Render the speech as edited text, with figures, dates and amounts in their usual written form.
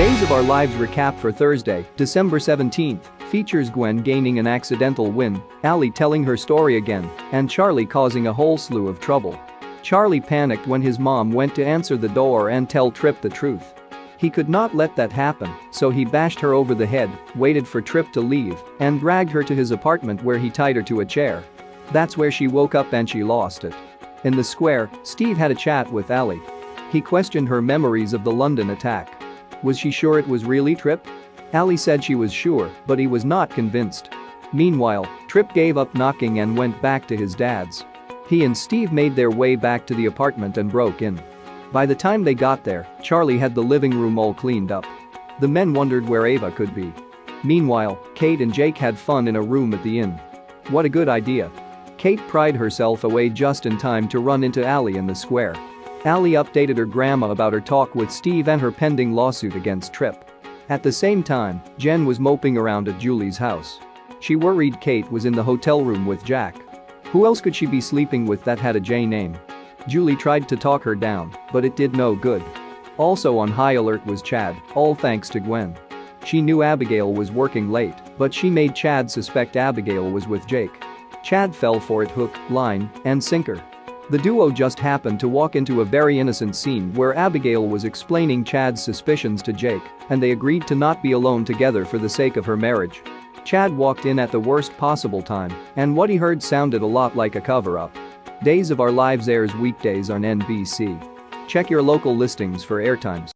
Days of Our Lives recap for Thursday, December 17th, features Gwen gaining an accidental win, Allie telling her story again, and Charlie causing a whole slew of trouble. Charlie panicked when his mom went to answer the door and tell Trip the truth. He could not let that happen, so he bashed her over the head, waited for Trip to leave, and dragged her to his apartment where he tied her to a chair. That's where she woke up and she lost it. In the square, Steve had a chat with Allie. He questioned her memories of the London attack. Was she sure it was really Trip? Allie said she was sure, but he was not convinced. Meanwhile, Trip gave up knocking and went back to his dad's. He and Steve made their way back to the apartment and broke in. By the time they got there, Charlie had the living room all cleaned up. The men wondered where Ava could be. Meanwhile, Kate and Jake had fun in a room at the inn. What a good idea. Kate pried herself away just in time to run into Allie in the square. Allie updated her grandma about her talk with Steve and her pending lawsuit against Trip. At the same time, Jen was moping around at Julie's house. She worried Kate was in the hotel room with Jack. Who else could she be sleeping with that had a J name? Julie tried to talk her down, but it did no good. Also on high alert was Chad, all thanks to Gwen. She knew Abigail was working late, but she made Chad suspect Abigail was with Jake. Chad fell for it hook, line, and sinker. The duo just happened to walk into a very innocent scene where Abigail was explaining Chad's suspicions to Jake, and they agreed to not be alone together for the sake of her marriage. Chad walked in at the worst possible time, and what he heard sounded a lot like a cover-up. Days of Our Lives airs weekdays on NBC. Check your local listings for airtimes.